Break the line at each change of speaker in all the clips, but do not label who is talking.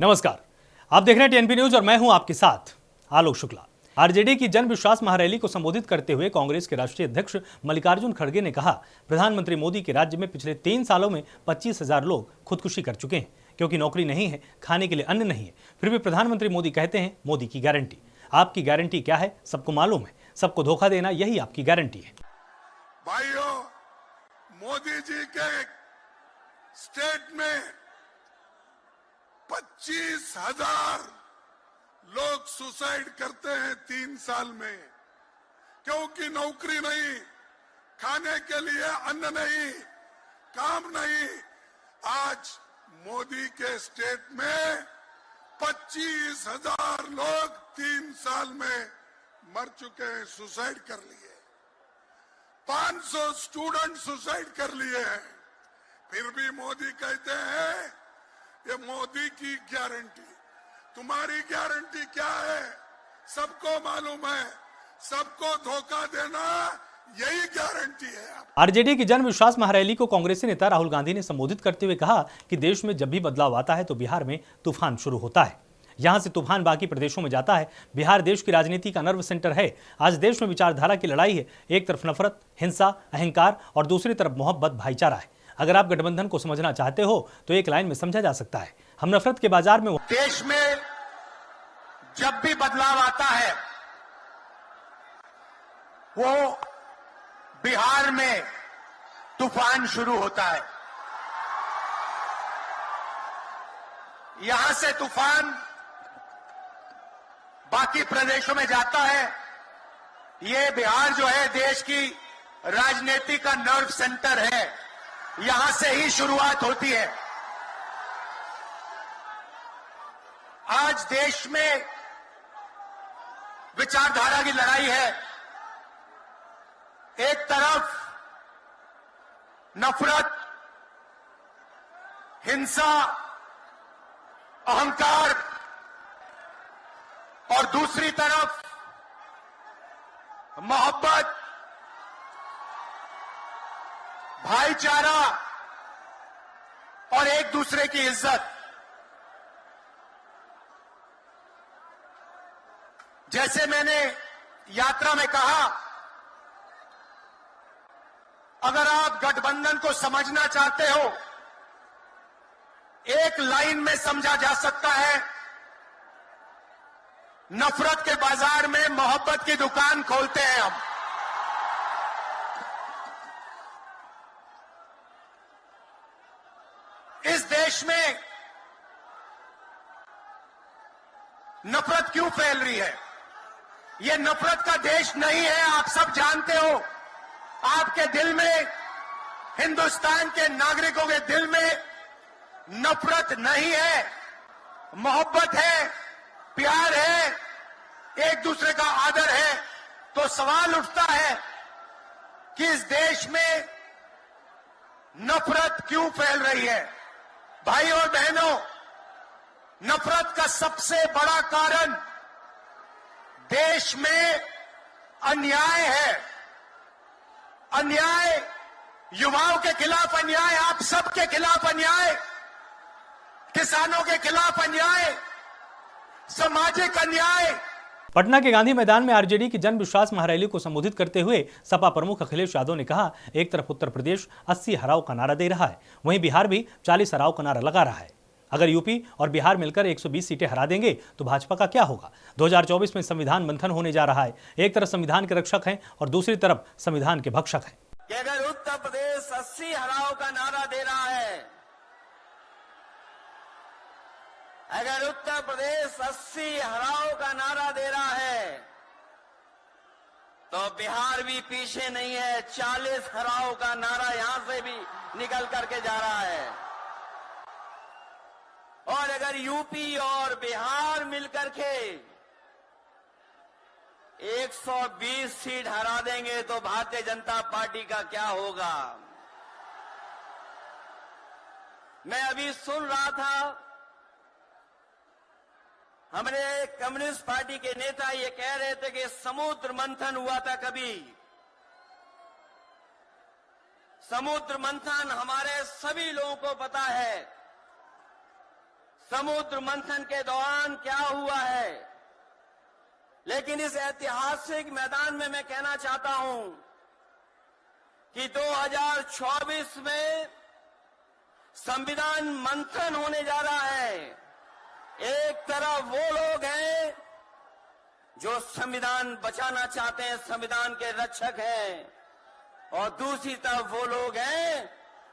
नमस्कार, आप देख रहे हैं टीएनपी न्यूज और मैं हूं आपके साथ आलोक शुक्ला। आरजेडी की जन विश्वास महारैली को संबोधित करते हुए कांग्रेस के राष्ट्रीय अध्यक्ष मल्लिकार्जुन खड़गे ने कहा, प्रधानमंत्री मोदी के राज्य में पिछले 3 सालों में 25,000 लोग खुदकुशी कर चुके हैं क्योंकि नौकरी नहीं है, खाने के लिए अन्न नहीं है। फिर भी प्रधानमंत्री मोदी कहते हैं मोदी की गारंटी। आपकी गारंटी क्या है सबको मालूम है, सबको धोखा देना यही आपकी गारंटी है।
भाइयों, मोदी जी के स्टेट में 25,000 लोग सुसाइड करते हैं 3 साल में, क्योंकि नौकरी नहीं, खाने के लिए अन्न नहीं, काम नहीं। आज मोदी के स्टेट में 25,000 लोग 3 साल में मर चुके हैं, सुसाइड कर लिए। 500 स्टूडेंट सुसाइड कर लिए हैं। फिर भी मोदी कहते हैं ये मोदी की गारंटी। तुम्हारी गारंटी क्या है? सबको मालूम है, सबको धोखा देना यही गारंटी है।
आरजेडी की जन विश्वास महारैली को कांग्रेसी नेता राहुल गांधी ने संबोधित करते हुए कहा कि देश में जब भी बदलाव आता है तो बिहार में तूफान शुरू होता है। यहां से तूफान बाकी प्रदेशों में जाता है। बिहार देश की राजनीति का नर्व सेंटर है। आज देश में विचारधारा की लड़ाई है। एक तरफ नफरत, हिंसा, अहंकार और दूसरी तरफ मोहब्बत, भाईचारा है। अगर आप गठबंधन को समझना चाहते हो तो एक लाइन में समझा जा सकता है, हम नफरत के बाजार में।
देश में जब भी बदलाव आता है वो बिहार में तूफान शुरू होता है। यहां से तूफान बाकी प्रदेशों में जाता है। ये बिहार जो है देश की राजनीति का नर्व सेंटर है। यहां से ही शुरुआत होती है। आज देश में विचारधारा की लड़ाई है। एक तरफ नफरत, हिंसा, अहंकार और दूसरी तरफ मोहब्बत, भाईचारा और एक दूसरे की इज्जत। जैसे मैंने यात्रा में कहा, अगर आप गठबंधन को समझना चाहते हो, एक लाइन में समझा जा सकता है, नफरत के बाजार में मोहब्बत की दुकान खोलते हैं हम। इस देश में नफरत क्यों फैल रही है? यह नफरत का देश नहीं है, आप सब जानते हो। आपके दिल में, हिंदुस्तान के नागरिकों के दिल में नफरत नहीं है, मोहब्बत है, प्यार है, एक दूसरे का आदर है। तो सवाल उठता है कि इस देश में नफरत क्यों फैल रही है? भाई और बहनों, नफरत का सबसे बड़ा कारण देश में अन्याय है। अन्याय, युवाओं के खिलाफ अन्याय, आप सबके खिलाफ अन्याय, किसानों के खिलाफ अन्याय, सामाजिक अन्याय।
पटना के गांधी मैदान में आरजेडी की जन विश्वास महारैली को संबोधित करते हुए सपा प्रमुख अखिलेश यादव ने कहा, एक तरफ उत्तर प्रदेश 80 हराओ का नारा दे रहा है, वहीं बिहार भी 40 हराओ का नारा लगा रहा है। अगर यूपी और बिहार मिलकर 120 सीटें हरा देंगे तो भाजपा का क्या होगा? 2024 में संविधान मंथन होने जा रहा है। एक तरफ संविधान के रक्षक हैं और दूसरी तरफ संविधान के भक्षक हैं।
कि अगर उत्तर प्रदेश 80 हराओ का नारा दे रहा है, अगर उत्तर प्रदेश 80 हराओ का नारा दे रहा है, तो बिहार भी पीछे नहीं है। 40 हराओ का नारा यहां से भी निकल करके जा रहा है। और अगर यूपी और बिहार मिलकर के 120 सीट हरा देंगे तो भारतीय जनता पार्टी का क्या होगा? मैं अभी सुन रहा था, हमारे कम्युनिस्ट पार्टी के नेता ये कह रहे थे कि समुद्र मंथन हुआ था कभी। समुद्र मंथन हमारे सभी लोगों को पता है। समुद्र मंथन के दौरान क्या हुआ है, लेकिन इस ऐतिहासिक मैदान में मैं कहना चाहता हूं कि 2024 में संविधान मंथन होने जा रहा है। एक तरफ वो लोग हैं जो संविधान बचाना चाहते हैं, संविधान के रक्षक हैं, और दूसरी तरफ वो लोग हैं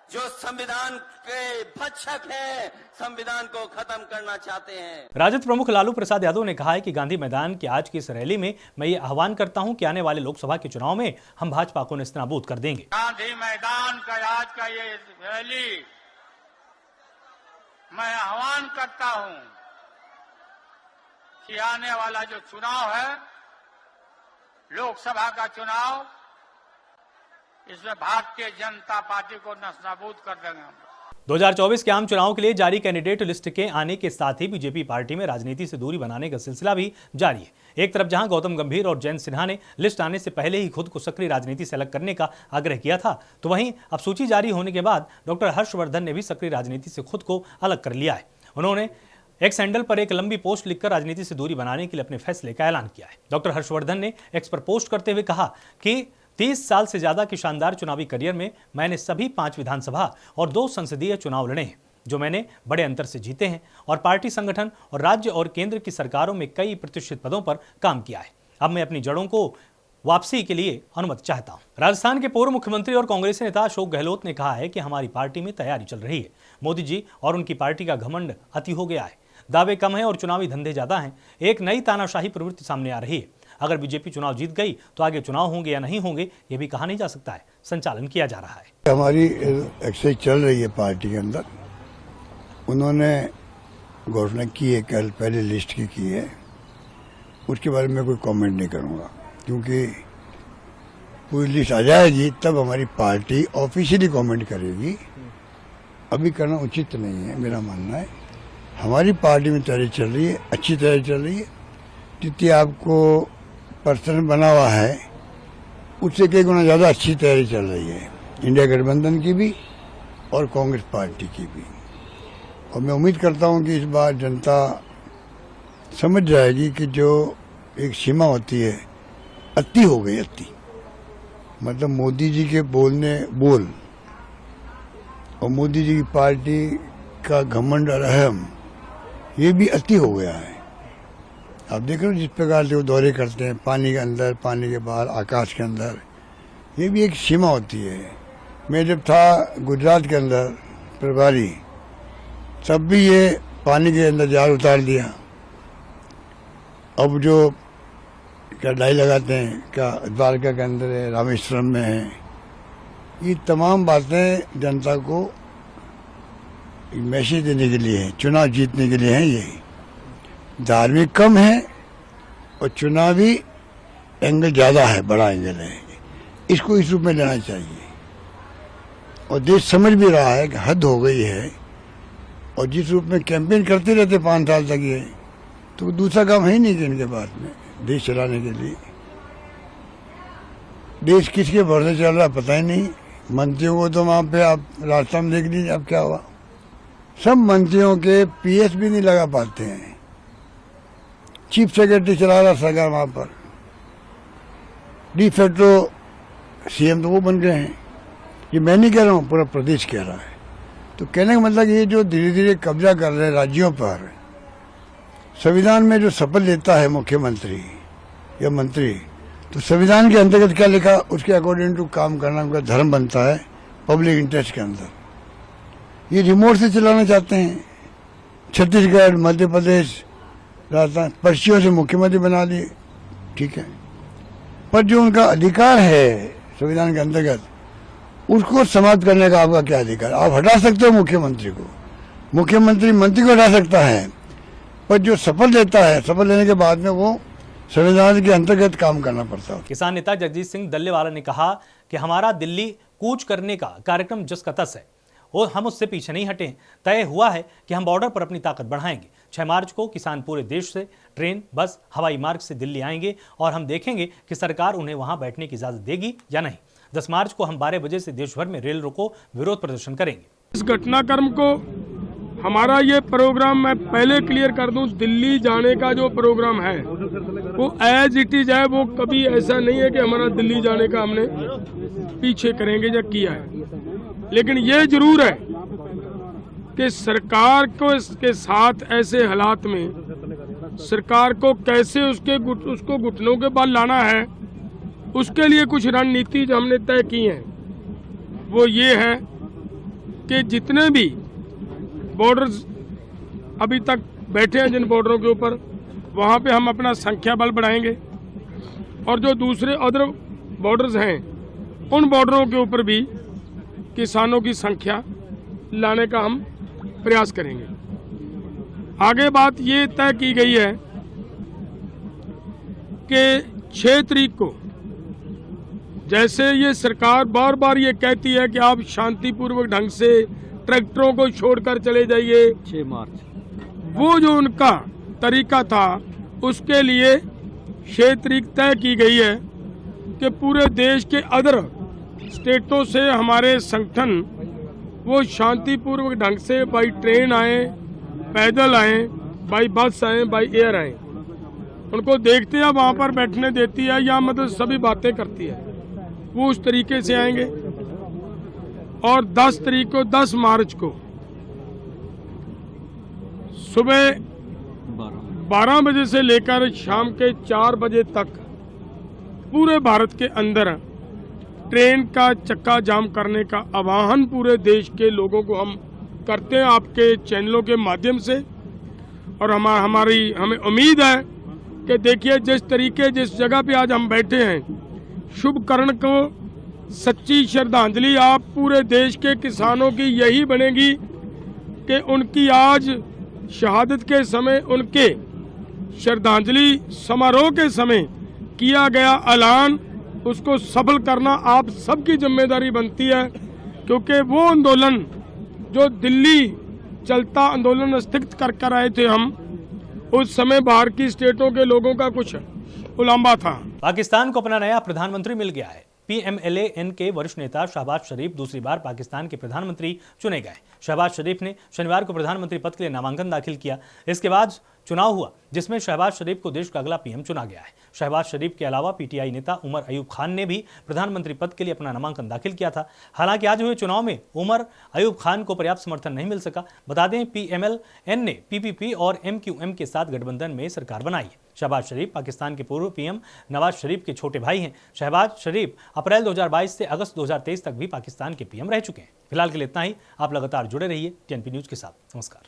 जो संविधान के भक्षक हैं, संविधान को खत्म करना चाहते हैं।
राजद प्रमुख लालू प्रसाद यादव ने कहा है कि गांधी मैदान की आज की इस रैली में मैं ये आह्वान करता हूं कि आने वाले लोकसभा के चुनाव में हम भाजपा को नेस्तनाबूद कर देंगे।
गांधी मैदान का आज का ये रैली मैं आह्वान करता हूं कि आने वाला जो चुनाव है, लोकसभा का चुनाव, इसमें भारतीय जनता पार्टी को नेस्तनाबूद कर देंगे हम।
2024 के आम चुनाव के लिए जारी कैंडिडेट लिस्ट के आने के साथ ही बीजेपी पार्टी में राजनीति से दूरी बनाने का सिलसिला भी जारी है। एक तरफ जहां गौतम गंभीर और जयंत सिन्हा ने लिस्ट आने से पहले ही खुद को सक्रिय राजनीति से अलग करने का आग्रह किया था, तो वहीं अब सूची जारी होने के बाद डॉक्टर हर्षवर्धन ने भी सक्रिय राजनीति से खुद को अलग कर लिया है। उन्होंने एक्स हैंडल पर एक लंबी पोस्ट लिखकर राजनीति से दूरी बनाने के लिए अपने फैसले का ऐलान किया है। डॉक्टर हर्षवर्धन ने एक्स पर पोस्ट करते हुए कहा कि 30 साल से ज्यादा की शानदार चुनावी करियर में मैंने सभी 5 विधानसभा और 2 संसदीय चुनाव लड़े हैं, जो मैंने बड़े अंतर से जीते हैं, और पार्टी संगठन और राज्य और केंद्र की सरकारों में कई प्रतिष्ठित पदों पर काम किया है। अब मैं अपनी जड़ों को वापसी के लिए अनुमति चाहता हूं। राजस्थान के पूर्व मुख्यमंत्री और कांग्रेस नेता अशोक गहलोत ने कहा है कि हमारी पार्टी में तैयारी चल रही है। मोदी जी और उनकी पार्टी का घमंड अति हो गया है, दावे कम हैं और चुनावी धंधे ज्यादा हैं। एक नई तानाशाही प्रवृत्ति सामने आ रही है। अगर बीजेपी चुनाव जीत गई तो आगे चुनाव होंगे या नहीं होंगे ये भी कहा नहीं जा सकता है, संचालन किया जा रहा है।
हमारी एक्सरसाइज चल रही है पार्टी के अंदर। उन्होंने घोषणा की है, कल पहले लिस्ट की है, उसके बारे में कोई कमेंट नहीं करूंगा, क्योंकि पूरी लिस्ट आ जाएगी तब हमारी पार्टी ऑफिशियली कमेंट करेगी। अभी करना उचित नहीं है, मेरा मानना है। हमारी पार्टी में तैयारी चल रही है, अच्छी तैयारी चल रही है। जितनी आपको पर्सन बना हुआ है उससे कई गुना ज़्यादा अच्छी तैयारी चल रही है, इंडिया गठबंधन की भी और कांग्रेस पार्टी की भी। और मैं उम्मीद करता हूं कि इस बार जनता समझ जाएगी कि जो एक सीमा होती है, अति हो गई, अति मतलब मोदी जी के बोल और मोदी जी की पार्टी का घमंड और अहम, ये भी अति हो गया है। आप देख रहे हो जिस प्रकार से वो दौरे करते हैं, पानी के अंदर, पानी के बाहर, आकाश के अंदर, ये भी एक सीमा होती है। मैं जब था गुजरात के अंदर प्रभारी, तब भी ये पानी के अंदर जाल उतार दिया। अब जो क्या डाई लगाते हैं, क्या द्वारका के अंदर है, रामेश्वरम में है, ये तमाम बातें जनता को मैसेज देने के लिए है, चुनाव जीतने के लिए है। ये धार्मिक कम है और चुनावी एंगल ज्यादा है, बड़ा एंगल है। इसको इस रूप में लेना चाहिए। और देश समझ भी रहा है कि हद हो गई है। और जिस रूप में कैंपेन करते रहते 5 साल तक, ये तो दूसरा काम है ही नहीं कि इनके पास में देश चलाने के लिए। देश किसके भरोसे चल रहा पता ही नहीं। मंत्रियों को तो वहां पे आप रास्ता में देख लीजिए अब क्या हुआ। सब मंत्रियों के पीएस भी नहीं लगा पाते हैं। चीफ सेक्रेटरी चला रहा सरकार वहां पर, डी फैक्टो सीएम तो वो बन गए हैं। ये मैं नहीं कह रहा हूं, पूरा प्रदेश कह रहा है। तो कहने का मतलब ये जो धीरे धीरे कब्जा कर रहे हैं राज्यों पर, संविधान में जो शपथ लेता है मुख्यमंत्री या मंत्री, तो संविधान के अंतर्गत क्या लिखा उसके अकॉर्डिंग टू काम करना उनका धर्म बनता है पब्लिक इंटरेस्ट के अंदर। ये रिमोट से चलाना चाहते हैं। छत्तीसगढ़, मध्य प्रदेश, राजस्थान पर्चियों से मुख्यमंत्री बना दिए, ठीक है, पर जो उनका अधिकार है संविधान के अंतर्गत, उसको समाप्त करने का आपका क्या अधिकार? आप हटा सकते हो मुख्यमंत्री को, मुख्यमंत्री मंत्री को हटा सकता है, पर जो शपथ लेता है, शपथ लेने के बाद में वो संविधान के अंतर्गत काम करना पड़ता है।
किसान नेता जगजीत सिंह डल्लेवाला ने कहा कि हमारा दिल्ली कूच करने का कार्यक्रम जस का तस है और हम उससे पीछे नहीं हटे। तय हुआ है कि हम बॉर्डर पर अपनी ताकत बढ़ाएंगे। 6 मार्च को किसान पूरे देश से ट्रेन, बस, हवाई मार्ग से दिल्ली आएंगे और हम देखेंगे कि सरकार उन्हें वहां बैठने की इजाजत देगी या नहीं। 10 मार्च को हम 12 बजे से देश भर में रेल रोको विरोध प्रदर्शन करेंगे।
इस घटनाक्रम को हमारा ये प्रोग्राम, मैं पहले क्लियर कर दूं, दिल्ली जाने का जो प्रोग्राम है वो एज इट इज है। वो कभी ऐसा नहीं है कि हमारा दिल्ली जाने का हमने पीछे करेंगे या किया है। लेकिन ये जरूर है कि सरकार को इसके साथ ऐसे हालात में सरकार को कैसे उसको घुटनों के बल लाना है, उसके लिए कुछ रणनीति जो हमने तय की है वो ये है कि जितने भी बॉर्डर्स अभी तक बैठे हैं जिन बॉर्डरों के ऊपर, वहाँ पे हम अपना संख्या बल बढ़ाएंगे और जो दूसरे अदर बॉर्डर्स हैं उन बॉर्डरों के ऊपर भी किसानों की संख्या लाने का हम प्रयास करेंगे। आगे बात ये तय की गई है कि 6 तारीख को, जैसे ये सरकार बार बार ये कहती है कि आप शांतिपूर्वक ढंग से ट्रैक्टरों को छोड़कर चले जाइए,
6 मार्च,
वो जो उनका तरीका था उसके लिए 6 तारीख तय की गई है कि पूरे देश के अदर स्टेटों से हमारे संगठन वो शांतिपूर्वक ढंग से बाई ट्रेन आए, पैदल आए, बाई बस आए, बाई एयर आए। उनको देखते हैं वहाँ पर बैठने देती है या मतलब सभी बातें करती है, वो उस तरीके से आएंगे। और 10 तारीख को, 10 मार्च को सुबह 12 बजे से लेकर शाम के 4 बजे तक पूरे भारत के अंदर ट्रेन का चक्का जाम करने का आह्वान पूरे देश के लोगों को हम करते हैं आपके चैनलों के माध्यम से। और हमें उम्मीद है कि देखिए जिस जगह पे आज हम बैठे हैं, शुभ कर्ण को सच्ची श्रद्धांजलि आप पूरे देश के किसानों की यही बनेगी कि उनकी आज शहादत के समय, उनके श्रद्धांजलि समारोह के समय किया गया ऐलान, उसको सफल करना आप सबकी जिम्मेदारी बनती है। क्योंकि वो आंदोलन जो दिल्ली चलता आंदोलन स्थगित कर आए थे हम, उस समय बाहर की स्टेटों के लोगों का कुछ उलांबा था।
पाकिस्तान को अपना नया प्रधानमंत्री मिल गया है। PMLAN के वरिष्ठ नेता शहबाज शरीफ दूसरी बार पाकिस्तान के प्रधानमंत्री चुने गए। शहबाज शरीफ ने शनिवार को प्रधानमंत्री पद के लिए नामांकन दाखिल किया। इसके बाद चुनाव हुआ जिसमें शहबाज शरीफ को देश का अगला PM चुना गया है। शहबाज शरीफ के अलावा PTI नेता उमर अयूब खान ने भी प्रधानमंत्री पद के लिए अपना नामांकन दाखिल किया था। हालांकि आज हुए चुनाव में उमर अयूब खान को पर्याप्त समर्थन नहीं मिल सका। बता दें, PMLN ने PPP और MQM के साथ गठबंधन में सरकार बनाई है। शहबाज शरीफ पाकिस्तान के पूर्व PM नवाज शरीफ के छोटे भाई हैं। शहबाज शरीफ अप्रैल 2022 से अगस्त 2023 तक भी पाकिस्तान के PM रह चुके हैं। फिलहाल के लिए इतना ही। आप लगातार जुड़े रहिए TNP न्यूज के साथ। नमस्कार।